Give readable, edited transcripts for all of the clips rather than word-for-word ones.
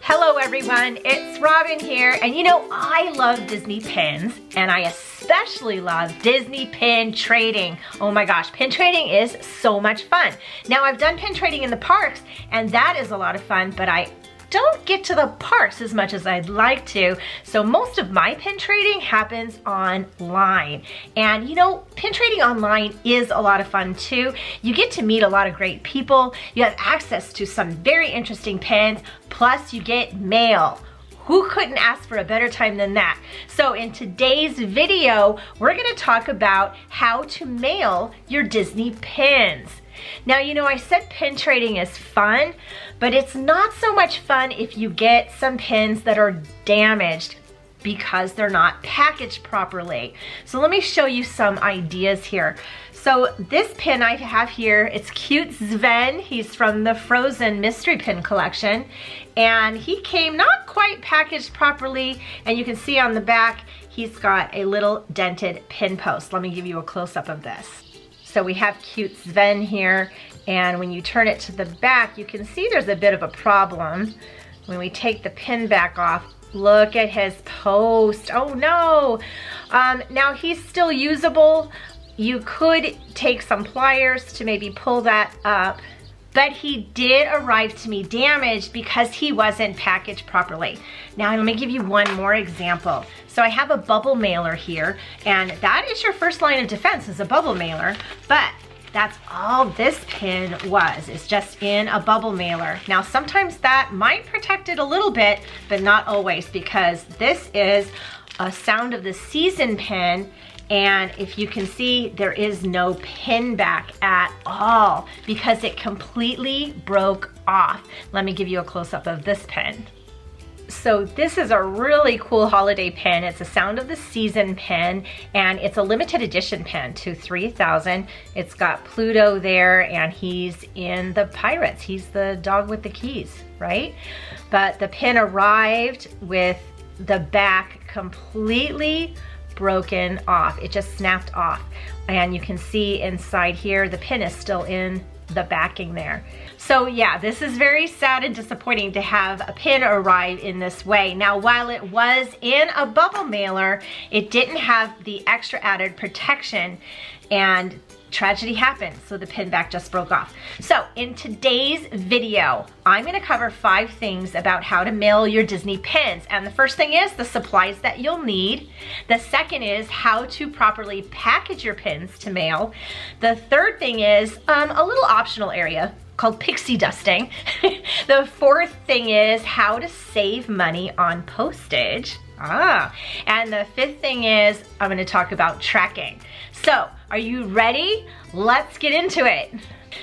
Hello everyone, it's Robin here, and you know, I love Disney pins, and I especially love Disney pin trading. Oh my gosh, pin trading is so much fun. Now, I've done pin trading in the parks, and that is a lot of fun, but I don't get to the parks as much as I'd like to, so most of my pin trading happens online. And you know, pin trading online is a lot of fun too. You get to meet a lot of great people, you have access to some very interesting pins, plus you get mail. Who couldn't ask for a better time than that? So in today's video, we're gonna talk about how to mail your Disney pins. Now, you know, I said pin trading is fun, but it's not so much fun if you get some pins that are damaged because they're not packaged properly. So let me show you some ideas here. So this pin I have here, it's cute Sven. He's from the Frozen Mystery Pin collection. And he came not quite packaged properly. And you can see on the back, he's got a little dented pin post. Let me give you a close-up of this. So we have cute Sven here. And when you turn it to the back, you can see there's a bit of a problem. When we take the pin back off, look at his post. Oh no. Now he's still usable. You could take some pliers to maybe pull that up, but he did arrive to me damaged because he wasn't packaged properly. Now let me give you one more example. So I have a bubble mailer here, and that is your first line of defense, is a bubble mailer, but that's all this pin was. It's just in a bubble mailer. Now sometimes that might protect it a little bit, but not always, because this is a Sound of the Season pin. And if you can see, there is no pin back at all because it completely broke off. Let me give you a close-up of this pin. So this is a really cool holiday pin. It's a Sound of the Season pin, and it's a limited edition pin to 3,000. It's got Pluto there, and he's in the Pirates. He's the dog with the keys, right? But the pin arrived with the back completely broken off. It just snapped off. And you can see inside here, the pin is still in the backing there. So yeah, this is very sad and disappointing to have a pin arrive in this way. Now, while it was in a bubble mailer, it didn't have the extra added protection, and tragedy happened, so the pin back just broke off. So in today's video, I'm gonna cover 5 things about how to mail your Disney pins. And the first thing is the supplies that you'll need. The second is how to properly package your pins to mail. The third thing is a little optional area called pixie dusting. The fourth thing is how to save money on postage. And the fifth thing is I'm going to talk about tracking. So, are you ready? Let's get into it.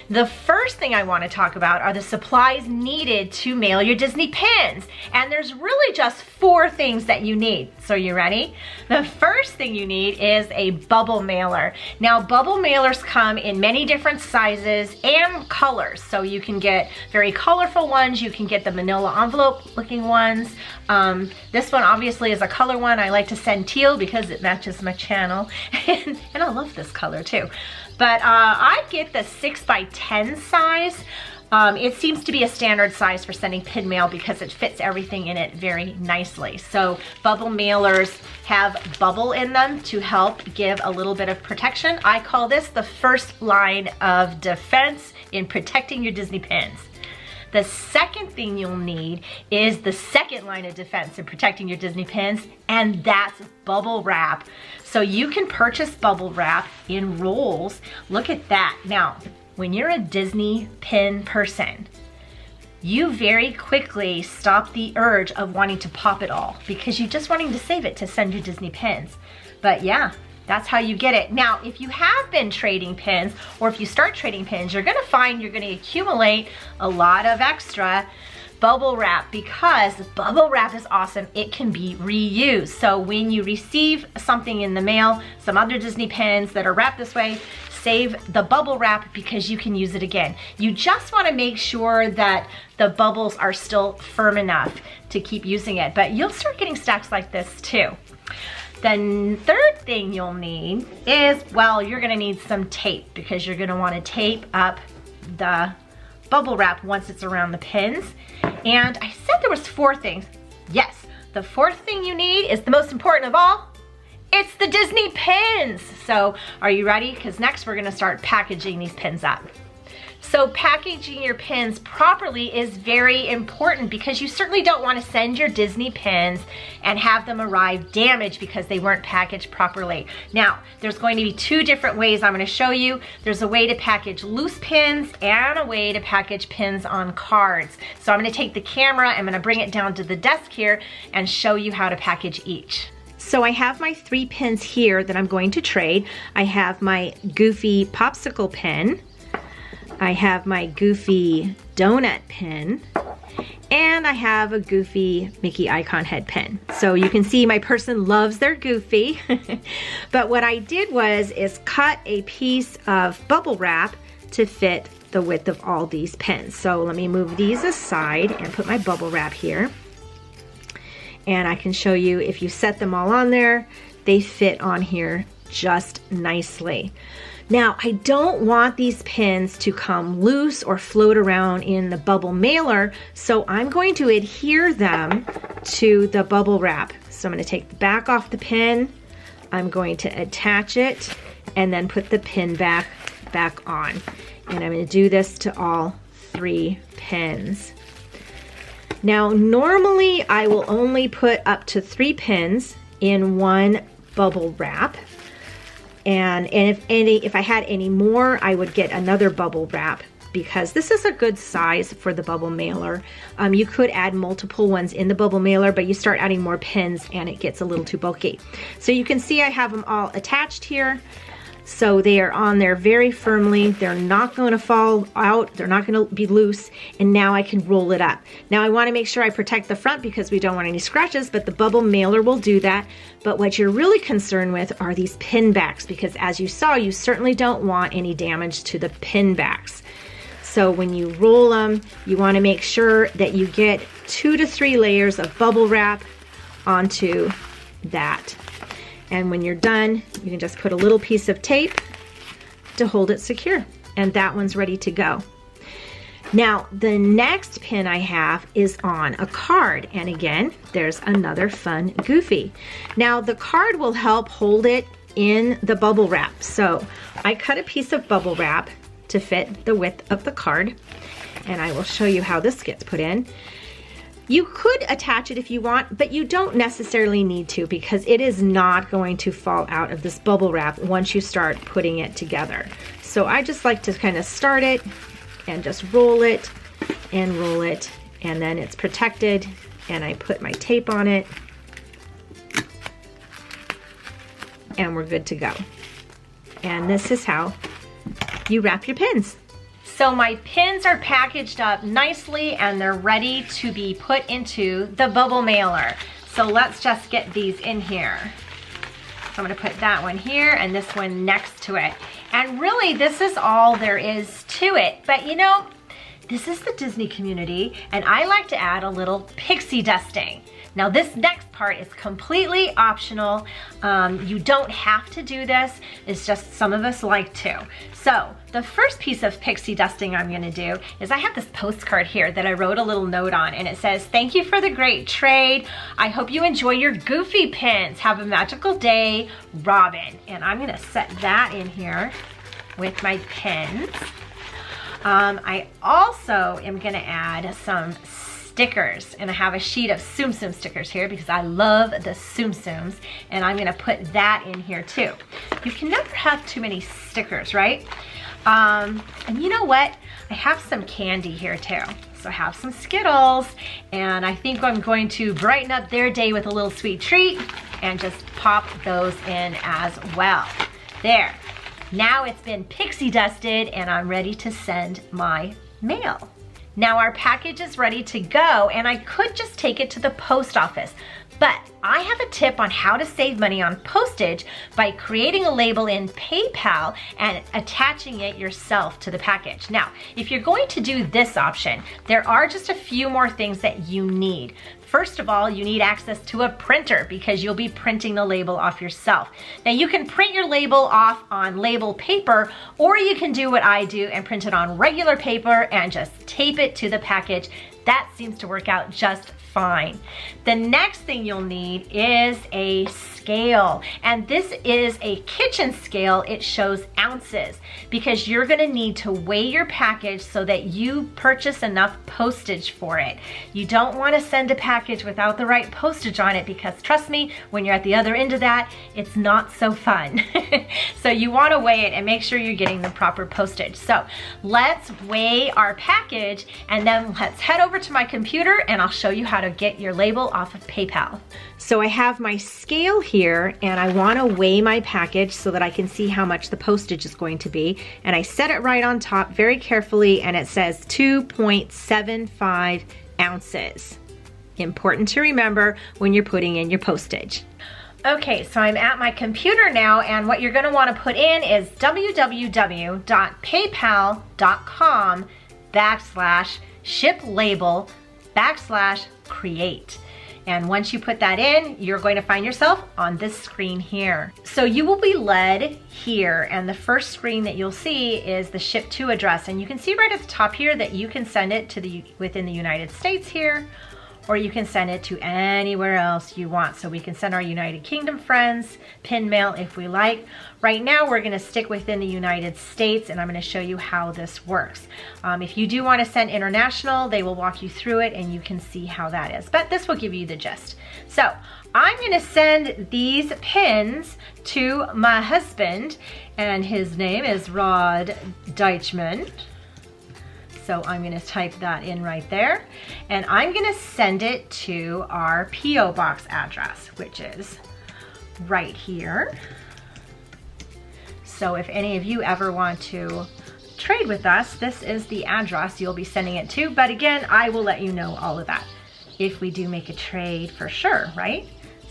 The first thing I want to talk about are the supplies needed to mail your Disney pins. And there's really just 4 things that you need. So you ready? The first thing you need is a bubble mailer. Now, bubble mailers come in many different sizes and colors. So you can get very colorful ones. You can get the manila envelope looking ones. This one obviously is a color one. I like to send teal because it matches my channel. And I love this color too. But I get the 6x10 size. It seems to be a standard size for sending pin mail because it fits everything in it very nicely. So bubble mailers have bubble in them to help give a little bit of protection. I call this the first line of defense in protecting your Disney pins. The second thing you'll need is the second line of defense in protecting your Disney pins, and that's bubble wrap. So you can purchase bubble wrap in rolls. Look at that. Now, when you're a Disney pin person, you very quickly stop the urge of wanting to pop it all because you're just wanting to save it to send your Disney pins. But yeah, that's how you get it. Now, if you have been trading pins, or if you start trading pins, you're gonna find you're gonna accumulate a lot of extra bubble wrap because bubble wrap is awesome. It can be reused. So when you receive something in the mail, some other Disney pins that are wrapped this way, save the bubble wrap because you can use it again. You just wanna make sure that the bubbles are still firm enough to keep using it, but you'll start getting stacks like this too. The third thing you'll need is, well, you're gonna need some tape because you're gonna wanna tape up the bubble wrap once it's around the pins. And I said there was 4 things. Yes, the 4th thing you need is the most important of all. It's the Disney pins. So are you ready? Because next we're gonna start packaging these pins up. So packaging your pins properly is very important because you certainly don't want to send your Disney pins and have them arrive damaged because they weren't packaged properly. Now, there's going to be 2 different ways I'm going to show you. There's a way to package loose pins and a way to package pins on cards. So I'm going to take the camera, I'm going to bring it down to the desk here and show you how to package each. So I have my 3 pins here that I'm going to trade. I have my Goofy popsicle pin. I have my Goofy donut pin, and I have a Goofy Mickey icon head pin. So you can see my person loves their Goofy. But what I did is cut a piece of bubble wrap to fit the width of all these pins. So let me move these aside and put my bubble wrap here. And I can show you if you set them all on there, they fit on here just nicely. Now, I don't want these pins to come loose or float around in the bubble mailer, so I'm going to adhere them to the bubble wrap. So I'm going to take the back off the pin, I'm going to attach it, and then put the pin back on. And I'm going to do this to all 3 pins. Now, normally I will only put up to 3 pins in one bubble wrap. And if I had any more, I would get another bubble wrap because this is a good size for the bubble mailer. You could add multiple ones in the bubble mailer, but you start adding more pins and it gets a little too bulky. So you can see I have them all attached here. So they are on there very firmly. They're not going to fall out. They're not going to be loose. And now I can roll it up. Now I want to make sure I protect the front because we don't want any scratches, but the bubble mailer will do that. But what you're really concerned with are these pin backs because as you saw, you certainly don't want any damage to the pin backs. So when you roll them, you want to make sure that you get 2 to 3 layers of bubble wrap onto that. And when you're done, you can just put a little piece of tape to hold it secure. And that one's ready to go. Now, the next pin I have is on a card. And again, there's another fun Goofy. Now, the card will help hold it in the bubble wrap. So I cut a piece of bubble wrap to fit the width of the card. And I will show you how this gets put in. You could attach it if you want, but you don't necessarily need to because it is not going to fall out of this bubble wrap once you start putting it together. So I just like to kind of start it and just roll it, and then it's protected, and I put my tape on it, and we're good to go. And this is how you wrap your pins. So my pins are packaged up nicely and they're ready to be put into the bubble mailer. So let's just get these in here. So I'm gonna put that one here and this one next to it. And really this is all there is to it. But you know, this is the Disney community and I like to add a little pixie dusting. Now this next part is completely optional. You don't have to do this. It's just some of us like to. So the first piece of pixie dusting I'm gonna do is I have this postcard here that I wrote a little note on and it says, "Thank you for the great trade. I hope you enjoy your Goofy pins. Have a magical day, Robin." And I'm gonna set that in here with my pins. I also am gonna add some stickers and I have a sheet of Tsum Tsum stickers here because I love the Tsum Tsums and I'm gonna put that in here too. You can never have too many stickers, right? And you know what? I have some candy here too. So I have some Skittles and I think I'm going to brighten up their day with a little sweet treat and just pop those in as well. There. Now it's been pixie dusted and I'm ready to send my mail. Now our package is ready to go and I could just take it to the post office, but I have a tip on how to save money on postage by creating a label in PayPal and attaching it yourself to the package. Now, if you're going to do this option, there are just a few more things that you need. First of all, you need access to a printer because you'll be printing the label off yourself. Now you can print your label off on label paper or you can do what I do and print it on regular paper and just tape it to the package. That seems to work out just fine. The next thing you'll need is a scale, and this is a kitchen scale. It shows ounces because you're gonna need to weigh your package so that you purchase enough postage for it. You don't wanna send a package without the right postage on it because trust me, when you're at the other end of that, it's not so fun. So you wanna weigh it and make sure you're getting the proper postage. So let's weigh our package and then let's head over to my computer and I'll show you how to get your label off of PayPal. So I have my scale here and I want to weigh my package so that I can see how much the postage is going to be. And I set it right on top very carefully and it says 2.75 ounces. Important to remember when you're putting in your postage. Okay, so I'm at my computer now and what you're going to want to put in is www.paypal.com/shiplabel/create. And once you put that in, you're going to find yourself on this screen here. So you will be led here, and the first screen that you'll see is the ship to address. And you can see right at the top here that you can send it to within the United States here, or you can send it to anywhere else you want. So we can send our United Kingdom friends pin mail if we like. Right now we're gonna stick within the United States and I'm gonna show you how this works. If you do wanna send international, they will walk you through it and you can see how that is. But this will give you the gist. So I'm gonna send these pins to my husband and his name is Rod Deichman. So I'm gonna type that in right there. And I'm gonna send it to our P.O. Box address, which is right here. So if any of you ever want to trade with us, this is the address you'll be sending it to. But again, I will let you know all of that if we do make a trade for sure, right?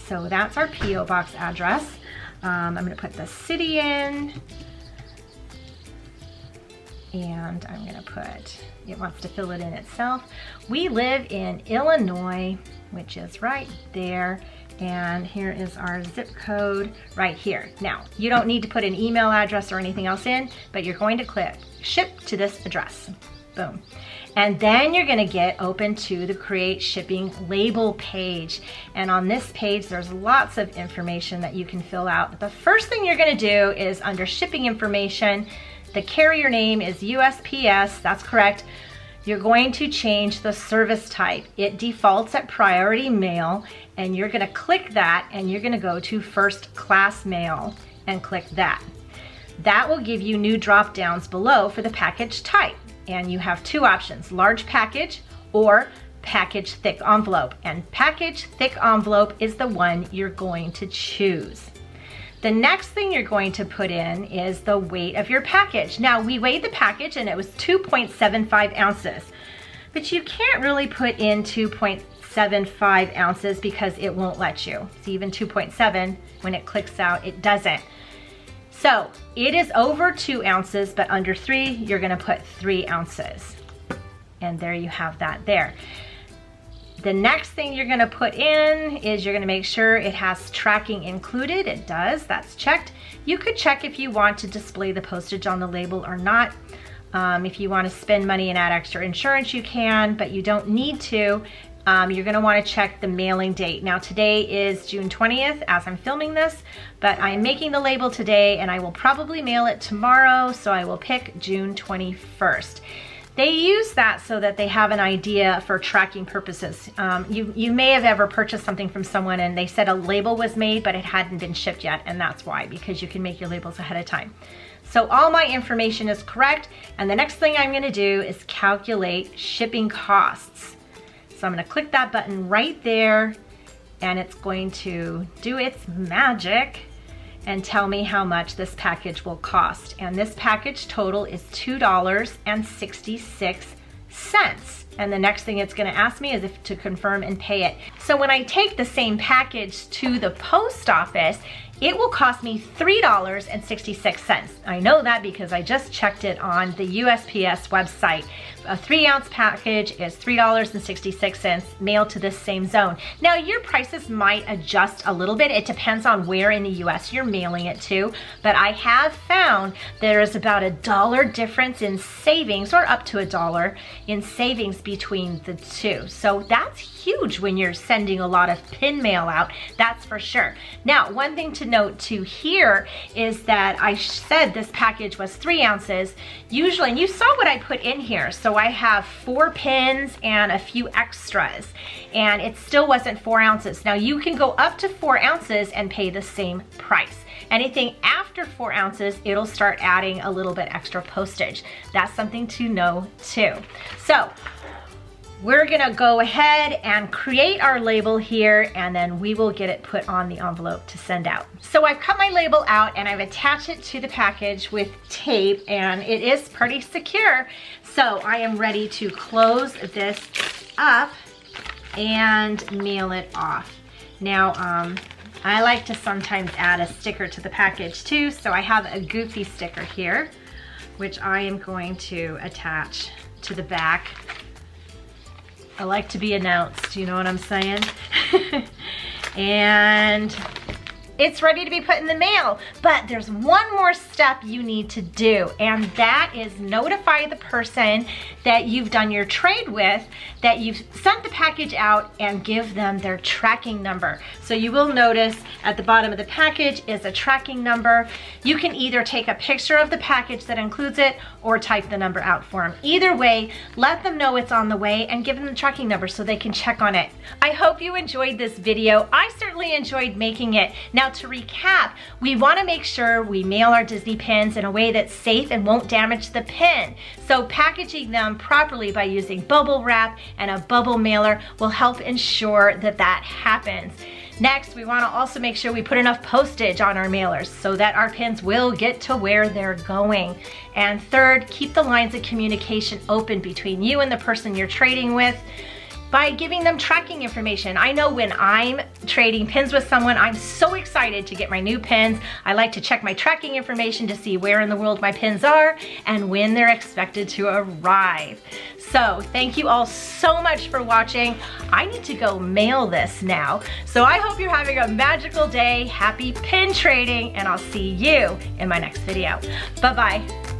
So that's our P.O. Box address. I'm gonna put the city in. And I'm gonna put, it wants to fill it in itself. We live in Illinois, which is right there. And here is our zip code right here. Now, you don't need to put an email address or anything else in, but you're going to click ship to this address. Boom. And then you're gonna get open to the Create Shipping Label page. And on this page, there's lots of information that you can fill out. The first thing you're gonna do is under shipping information, the carrier name is USPS, that's correct. You're going to change the service type. It defaults at priority mail, and you're gonna click that, and you're gonna go to first class mail, and click that. That will give you new drop downs below for the package type. And you have two options, large package or package thick envelope. And package thick envelope is the one you're going to choose. The next thing you're going to put in is the weight of your package. Now, we weighed the package and it was 2.75 ounces, but you can't really put in 2.75 ounces because it won't let you. See, even 2.7, when it clicks out, it doesn't. So it is over 2 ounces, but under 3, you're gonna put 3 ounces. And there you have that there. The next thing you're gonna put in is you're gonna make sure it has tracking included. It does, that's checked. You could check if you want to display the postage on the label or not. If you wanna spend money and add extra insurance, you can, but you don't need to. You're gonna wanna check the mailing date. Now today is June 20th as I'm filming this, but I'm making the label today and I will probably mail it tomorrow, so I will pick June 21st. They use that so that they have an idea for tracking purposes. You may have ever purchased something from someone and they said a label was made, but it hadn't been shipped yet, and that's why, because you can make your labels ahead of time. So all my information is correct, and the next thing I'm gonna do is calculate shipping costs. So I'm gonna click that button right there, and it's going to do its magic and tell me how much this package will cost. And this package total is $2.66. And the next thing it's gonna ask me is if to confirm and pay it. So when I take the same package to the post office, it will cost me $3.66. I know that because I just checked it on the USPS website. A 3-ounce package is $3.66 mailed to this same zone. Now your prices might adjust a little bit. It depends on where in the US you're mailing it to, but I have found there is about $1 difference in savings, or up to $1 in savings between the two. So that's huge when you're sending a lot of pin mail out, that's for sure. Now, one thing to note too here is that I said this package was 3 ounces. Usually, and you saw what I put in here, so I have 4 pins and a few extras, and it still wasn't 4 ounces. Now you can go up to 4 ounces and pay the same price. Anything after 4 ounces, it'll start adding a little bit extra postage. That's something to know too. So we're gonna go ahead and create our label here, and then we will get it put on the envelope to send out. So I've cut my label out and I've attached it to the package with tape, and it is pretty secure. So I am ready to close this up and mail it off. Now, I like to sometimes add a sticker to the package too, so I have a Goofy sticker here, which I am going to attach to the back. I like to be announced, you know what I'm saying? And it's ready to be put in the mail, but there's one more step you need to do, and that is notify the person that you've done your trade with that you've sent the package out, and give them their tracking number. So you will notice at the bottom of the package is a tracking number. You can either take a picture of the package that includes it or type the number out for them. Either way, let them know it's on the way and give them the tracking number so they can check on it. I hope you enjoyed this video. I certainly enjoyed making it. Now, to recap, we want to make sure we mail our Disney pins in a way that's safe and won't damage the pin. So packaging them properly by using bubble wrap and a bubble mailer will help ensure that that happens. Next, we want to also make sure we put enough postage on our mailers so that our pins will get to where they're going. And third, keep the lines of communication open between you and the person you're trading with by giving them tracking information. I know when I'm trading pins with someone, I'm so excited to get my new pins. I like to check my tracking information to see where in the world my pins are and when they're expected to arrive. So thank you all so much for watching. I need to go mail this now. So I hope you're having a magical day. Happy pin trading, and I'll see you in my next video. Bye-bye.